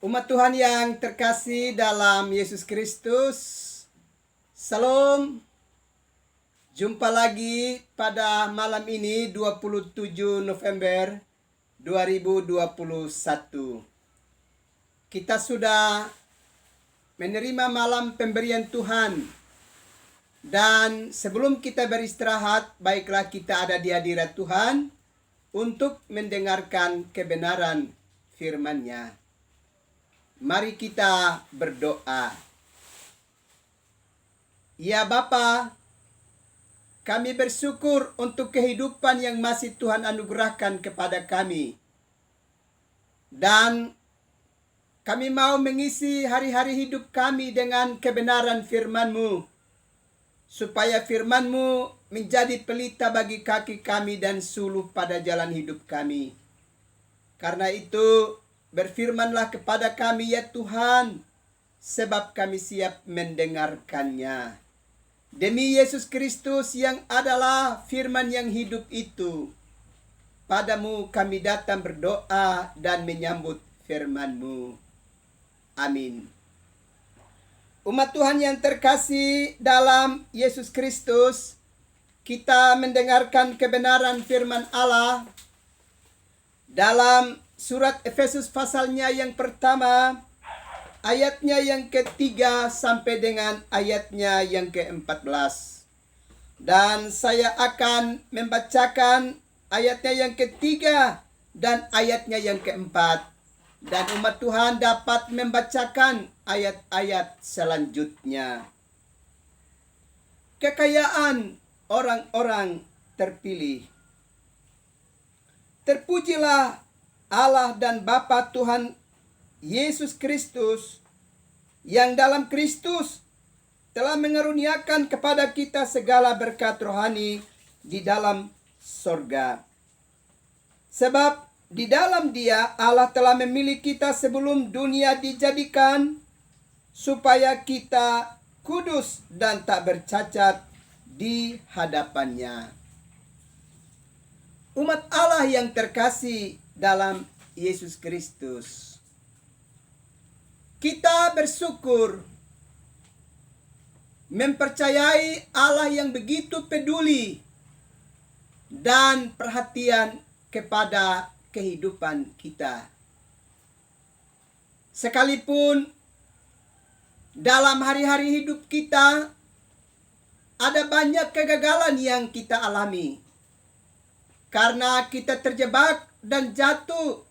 Umat Tuhan yang terkasih dalam Yesus Kristus, Salam. Jumpa lagi pada malam ini 27 November 2021. Kita sudah menerima malam pemberian Tuhan. Dan sebelum kita beristirahat, baiklah kita ada di hadirat Tuhan untuk mendengarkan kebenaran firman-Nya. Mari kita berdoa. Ya Bapa, kami bersyukur untuk kehidupan yang masih Tuhan anugerahkan kepada kami. Dan kami mau mengisi hari-hari hidup kami dengan kebenaran firman-Mu, supaya firman-Mu menjadi pelita bagi kaki kami dan suluh pada jalan hidup kami. Karena itu, berfirmanlah kepada kami ya Tuhan, sebab kami siap mendengarkannya. Demi Yesus Kristus yang adalah firman yang hidup itu, padamu kami datang berdoa dan menyambut firman-Mu. Amin. Umat Tuhan yang terkasih dalam Yesus Kristus, kita mendengarkan kebenaran firman Allah dalam surat Efesus pasalnya yang pertama, ayatnya yang ketiga sampai dengan ayatnya yang ke-14. Dan saya akan membacakan ayatnya yang ketiga dan ayatnya yang keempat. Dan umat Tuhan dapat membacakan ayat-ayat selanjutnya. Kekayaan orang-orang terpilih. Terpujilah Allah dan Bapa Tuhan Yesus Kristus, yang dalam Kristus telah mengaruniakan kepada kita segala berkat rohani di dalam sorga. Sebab di dalam Dia Allah telah memilih kita sebelum dunia dijadikan, supaya kita kudus dan tak bercacat di hadapan-Nya. Umat Allah yang terkasih dalam Yesus Kristus, kita bersyukur mempercayai Allah yang begitu peduli dan perhatian kepada kehidupan kita. Sekalipun dalam hari-hari hidup kita ada banyak kegagalan yang kita alami, karena kita terjebak dan jatuh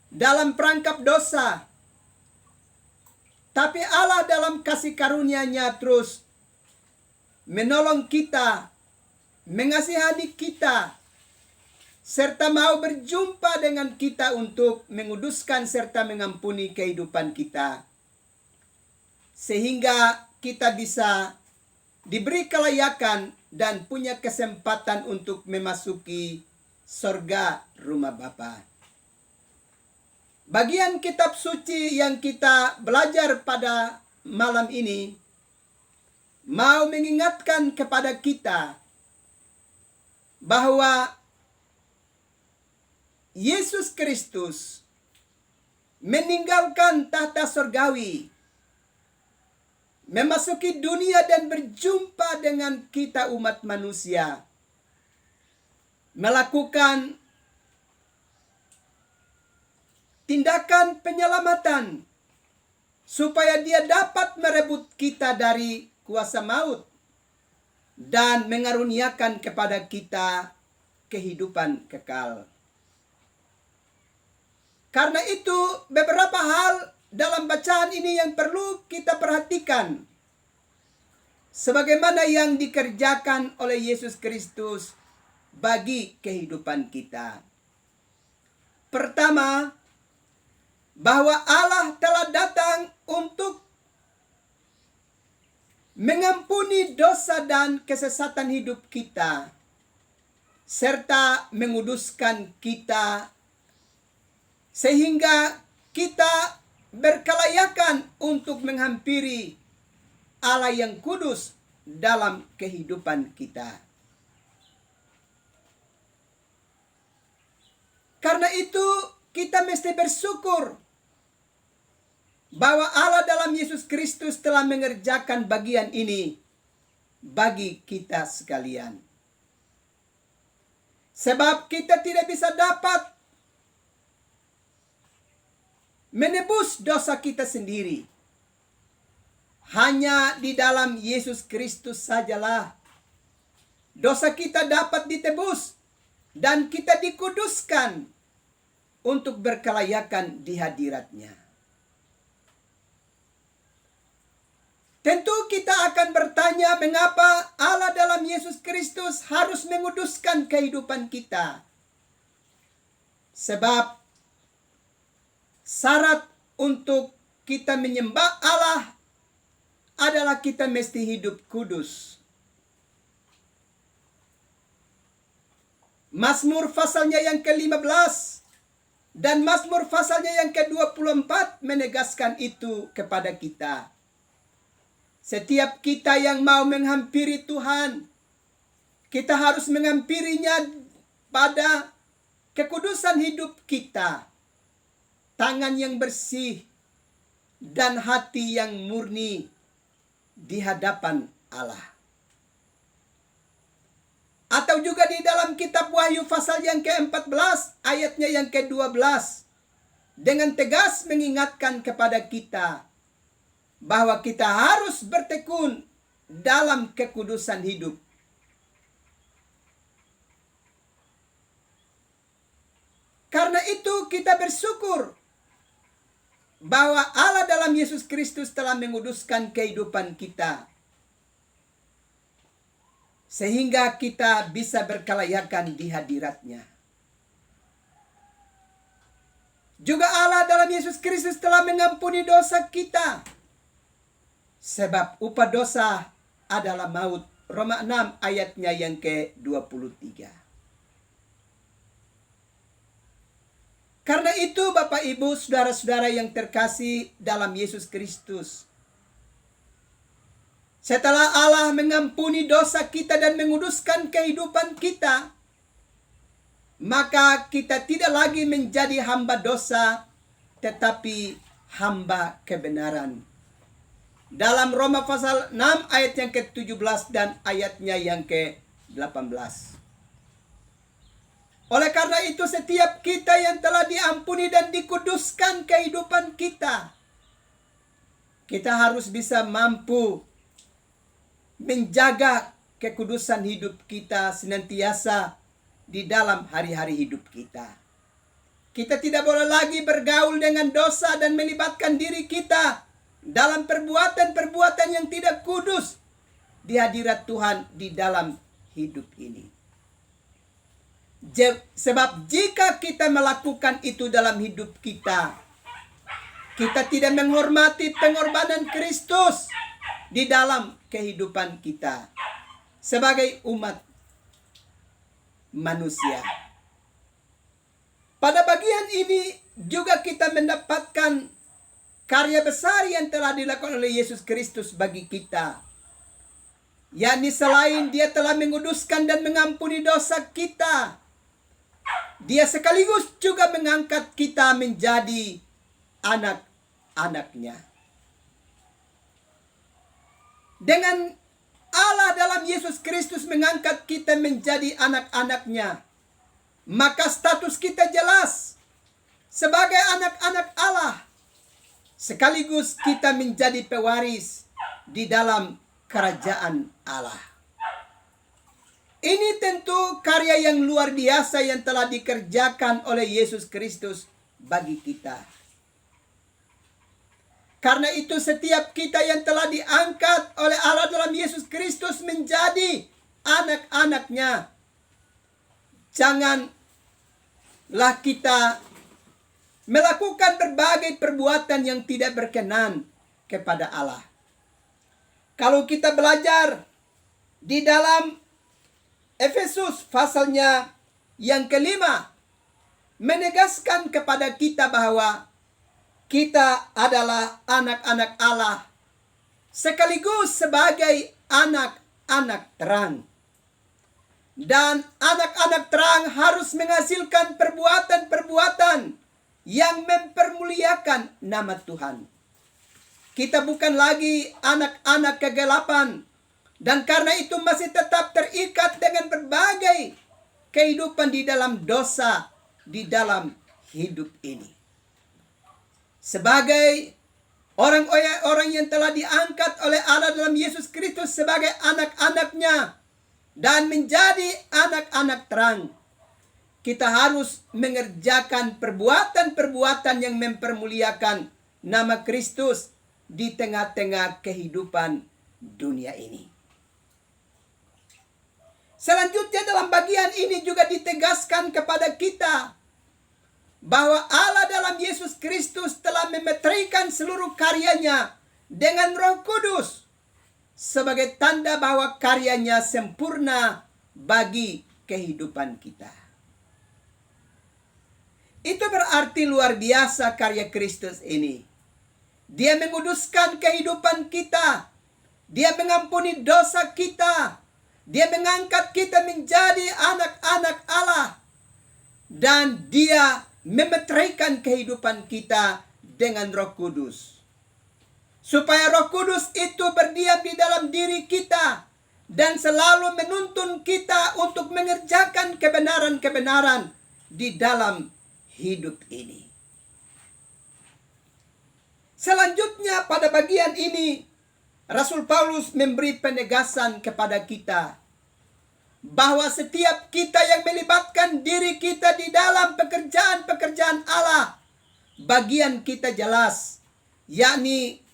dalam perangkap dosa. Tapi Allah dalam kasih karunia-Nya terus menolong kita, mengasihani kita, serta mau berjumpa dengan kita untuk menguduskan serta mengampuni kehidupan kita. Sehingga kita bisa diberi kelayakan dan punya kesempatan untuk memasuki sorga rumah Bapa. Bagian kitab suci yang kita belajar pada malam ini mau mengingatkan kepada kita bahwa Yesus Kristus meninggalkan tahta sorgawi, memasuki dunia dan berjumpa dengan kita umat manusia, melakukan tindakan penyelamatan supaya Dia dapat merebut kita dari kuasa maut dan mengaruniakan kepada kita kehidupan kekal. Karena itu beberapa hal dalam bacaan ini yang perlu kita perhatikan, sebagaimana yang dikerjakan oleh Yesus Kristus bagi kehidupan kita. Pertama, bahwa Allah telah datang untuk mengampuni dosa dan kesesatan hidup kita, serta menguduskan kita, sehingga kita berkelayakan untuk menghampiri Allah yang kudus dalam kehidupan kita. Karena itu kita mesti bersyukur bahwa Allah dalam Yesus Kristus telah mengerjakan bagian ini bagi kita sekalian. Sebab kita tidak bisa dapat menebus dosa kita sendiri. Hanya di dalam Yesus Kristus sajalah dosa kita dapat ditebus dan kita dikuduskan untuk berkelayakan di hadirat-Nya. Tentu kita akan bertanya mengapa Allah dalam Yesus Kristus harus menguduskan kehidupan kita. Sebab syarat untuk kita menyembah Allah adalah kita mesti hidup kudus. Mazmur pasalnya yang ke-15 dan Mazmur pasalnya yang ke-24 menegaskan itu kepada kita. Setiap kita yang mau menghampiri Tuhan, kita harus menghampirinya pada kekudusan hidup kita, tangan yang bersih, dan hati yang murni di hadapan Allah. Atau juga di dalam kitab Wahyu pasal yang ke-14, ayatnya yang ke-12, dengan tegas mengingatkan kepada kita bahwa kita harus bertekun dalam kekudusan hidup. Karena itu kita bersyukur bahwa Allah dalam Yesus Kristus telah menguduskan kehidupan kita, sehingga kita bisa berkelayakan di hadirat-Nya. Juga Allah dalam Yesus Kristus telah mengampuni dosa kita, sebab upah dosa adalah maut. Roma 6 ayatnya yang ke-23. Karena itu Bapak Ibu saudara-saudara yang terkasih dalam Yesus Kristus, setelah Allah mengampuni dosa kita dan menguduskan kehidupan kita, maka kita tidak lagi menjadi hamba dosa, tetapi hamba kebenaran. Dalam Roma pasal 6 ayat yang ke-17 dan ayatnya yang ke-18. Oleh karena itu setiap kita yang telah diampuni dan dikuduskan kehidupan kita, kita harus bisa mampu menjaga kekudusan hidup kita senantiasa di dalam hari-hari hidup kita. Kita tidak boleh lagi bergaul dengan dosa dan melibatkan diri kita dalam perbuatan-perbuatan yang tidak kudus di hadirat Tuhan di dalam hidup ini. Sebab jika kita melakukan itu dalam hidup kita, kita tidak menghormati pengorbanan Kristus di dalam kehidupan kita sebagai umat manusia. Pada bagian ini juga kita mendapatkan karya besar yang telah dilakukan oleh Yesus Kristus bagi kita, yakni selain Dia telah menguduskan dan mengampuni dosa kita, Dia sekaligus juga mengangkat kita menjadi anak-anak-Nya. Dengan Allah dalam Yesus Kristus mengangkat kita menjadi anak-anak-Nya, maka status kita jelas sebagai anak-anak Allah. Sekaligus kita menjadi pewaris di dalam kerajaan Allah. Ini tentu karya yang luar biasa yang telah dikerjakan oleh Yesus Kristus bagi kita. Karena itu setiap kita yang telah diangkat oleh Allah dalam Yesus Kristus menjadi anak-anak-Nya, janganlah kita melakukan berbagai perbuatan yang tidak berkenan kepada Allah. Kalau kita belajar di dalam Efesus pasalnya yang ke-5 menegaskan kepada kita bahwa kita adalah anak-anak Allah sekaligus sebagai anak-anak terang. Dan anak-anak terang harus menghasilkan perbuatan-perbuatan yang mempermuliakan nama Tuhan. Kita bukan lagi anak-anak kegelapan, dan karena itu masih tetap terikat dengan berbagai kehidupan di dalam dosa, di dalam hidup ini. Sebagai orang yang telah diangkat oleh Allah dalam Yesus Kristus sebagai anak-anaknya dan menjadi anak-anak terang, kita harus mengerjakan perbuatan-perbuatan yang mempermuliakan nama Kristus di tengah-tengah kehidupan dunia ini. Selanjutnya dalam bagian ini juga ditegaskan kepada kita bahwa Allah dalam Yesus Kristus telah memeteraikan seluruh karyanya dengan Roh Kudus sebagai tanda bahwa karyanya sempurna bagi kehidupan kita. Itu berarti luar biasa karya Kristus ini. Dia menguduskan kehidupan kita. Dia mengampuni dosa kita. Dia mengangkat kita menjadi anak-anak Allah. Dan dia memeteraikan kehidupan kita dengan Roh Kudus. Supaya Roh Kudus itu berdiam di dalam diri kita dan selalu menuntun kita untuk mengerjakan kebenaran-kebenaran di dalam hidup ini. Selanjutnya pada bagian ini Rasul Paulus memberi penegasan kepada kita bahwa setiap kita yang melibatkan diri kita di dalam pekerjaan-pekerjaan Allah, bagian kita jelas, yakni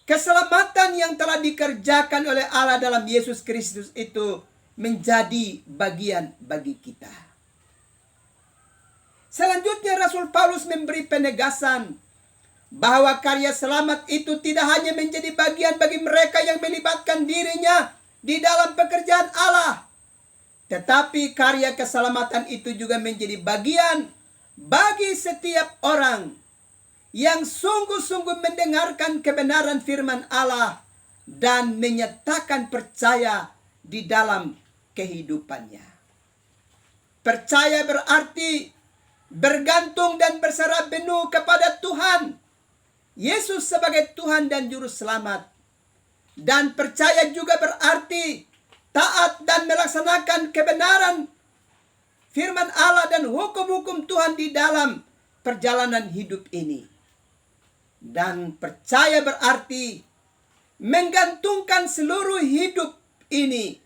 keselamatan yang telah dikerjakan oleh Allah dalam Yesus Kristus itu menjadi bagian bagi kita. Selanjutnya Rasul Paulus memberi penegasan bahwa karya selamat itu tidak hanya menjadi bagian bagi mereka yang melibatkan dirinya di dalam pekerjaan Allah, tetapi karya keselamatan itu juga menjadi bagian bagi setiap orang yang sungguh-sungguh mendengarkan kebenaran firman Allah dan menyatakan percaya di dalam kehidupannya. Percaya berarti bergantung dan berserah penuh kepada Tuhan Yesus sebagai Tuhan dan Juru Selamat. Dan percaya juga berarti taat dan melaksanakan kebenaran firman Allah dan hukum-hukum Tuhan di dalam perjalanan hidup ini. Dan percaya berarti menggantungkan seluruh hidup ini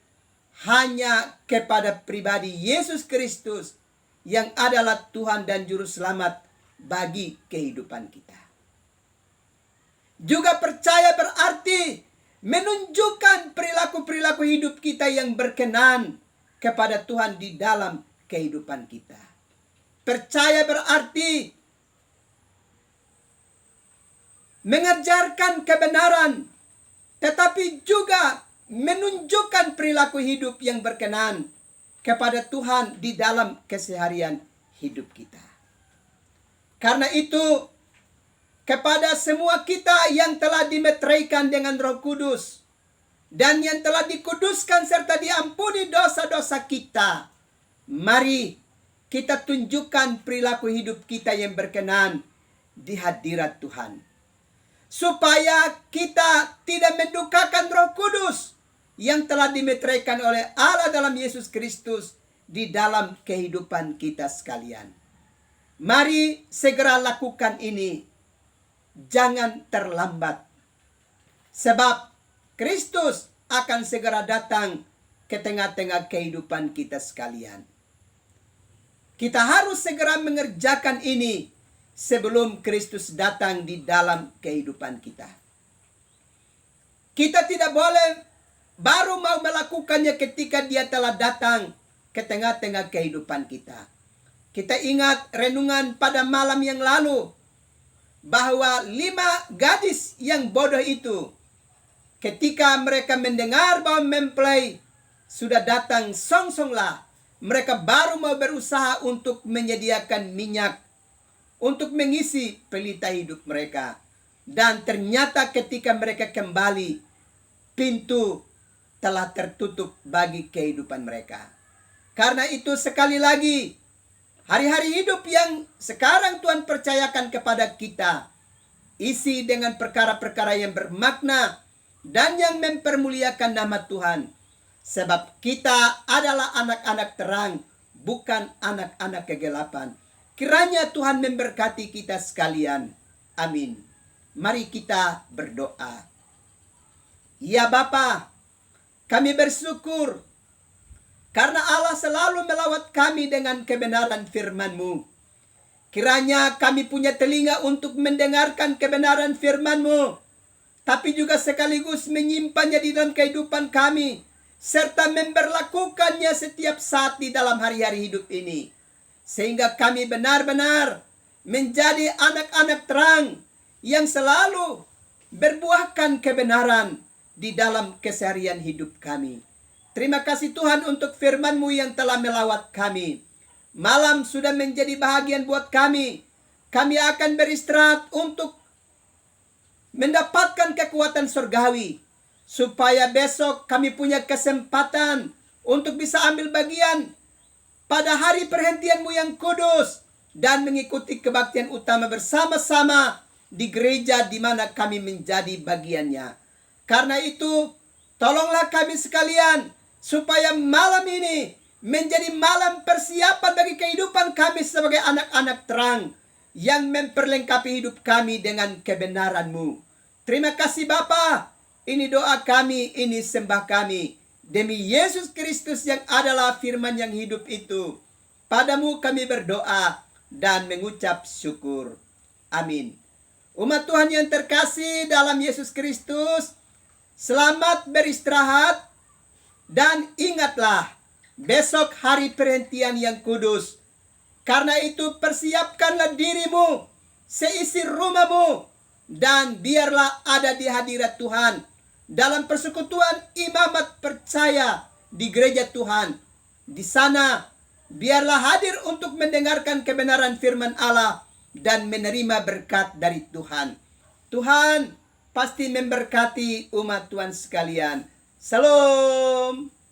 hanya kepada pribadi Yesus Kristus yang adalah Tuhan dan Juru Selamat bagi kehidupan kita. Juga percaya berarti menunjukkan perilaku-perilaku hidup kita yang berkenan kepada Tuhan di dalam kehidupan kita. Percaya berarti mengajarkan kebenaran, tetapi juga menunjukkan perilaku hidup yang berkenan kepada Tuhan di dalam keseharian hidup kita. Karena itu, kepada semua kita yang telah dimeteraikan dengan Roh Kudus dan yang telah dikuduskan serta diampuni dosa-dosa kita, mari kita tunjukkan perilaku hidup kita yang berkenan di hadirat Tuhan, supaya kita tidak mendukakan Roh Kudus yang telah dimeteraikan oleh Allah dalam Yesus Kristus di dalam kehidupan kita sekalian. Mari segera lakukan ini. Jangan terlambat. Sebab Kristus akan segera datang ke tengah-tengah kehidupan kita sekalian. Kita harus segera mengerjakan ini sebelum Kristus datang di dalam kehidupan kita. Kita tidak boleh baru mau melakukannya ketika dia telah datang ke tengah-tengah kehidupan kita. Kita ingat renungan pada malam yang lalu, bahwa 5 gadis yang bodoh itu, ketika mereka mendengar bahwa mempelai sudah datang, songsonglah mereka baru mau berusaha untuk menyediakan minyak untuk mengisi pelita hidup mereka. Dan ternyata ketika mereka kembali, pintu telah tertutup bagi kehidupan mereka. Karena itu sekali lagi, Hari-hari hidup yang sekarang Tuhan percayakan kepada kita, isi dengan perkara-perkara yang bermakna dan yang mempermuliakan nama Tuhan. Sebab kita adalah anak-anak terang, bukan anak-anak kegelapan. Kiranya Tuhan memberkati kita sekalian. Amin. Mari kita berdoa. Ya Bapa, kami bersyukur karena Allah selalu melawat kami dengan kebenaran firman-Mu. Kiranya kami punya telinga untuk mendengarkan kebenaran firman-Mu, tapi juga sekaligus menyimpannya di dalam kehidupan kami, serta memberlakukannya setiap saat di dalam hari-hari hidup ini. Sehingga kami benar-benar menjadi anak-anak terang yang selalu berbuahkan kebenaran di dalam keseharian hidup kami. Terima kasih Tuhan untuk firman-Mu yang telah melawat kami. Malam sudah menjadi bahagian buat kami. Kami akan beristirahat untuk mendapatkan kekuatan surgawi, supaya besok kami punya kesempatan untuk bisa ambil bagian pada hari perhentian-Mu yang kudus dan mengikuti kebaktian utama bersama-sama di gereja di mana kami menjadi bagiannya. Karena itu, tolonglah kami sekalian supaya malam ini menjadi malam persiapan bagi kehidupan kami sebagai anak-anak terang yang memperlengkapi hidup kami dengan kebenaran-Mu. Terima kasih Bapa. Ini doa kami, ini sembah kami. Demi Yesus Kristus yang adalah firman yang hidup itu. Padamu kami berdoa dan mengucap syukur. Amin. Umat Tuhan yang terkasih dalam Yesus Kristus, selamat beristirahat. Dan ingatlah, besok hari perhentian yang kudus. Karena itu persiapkanlah dirimu, seisi rumahmu, dan biarlah ada di hadirat Tuhan dalam persekutuan imamat percaya di gereja Tuhan. Di sana biarlah hadir untuk mendengarkan kebenaran firman Allah dan menerima berkat dari Tuhan. Tuhan pasti memberkati umat Tuhan sekalian. Salam.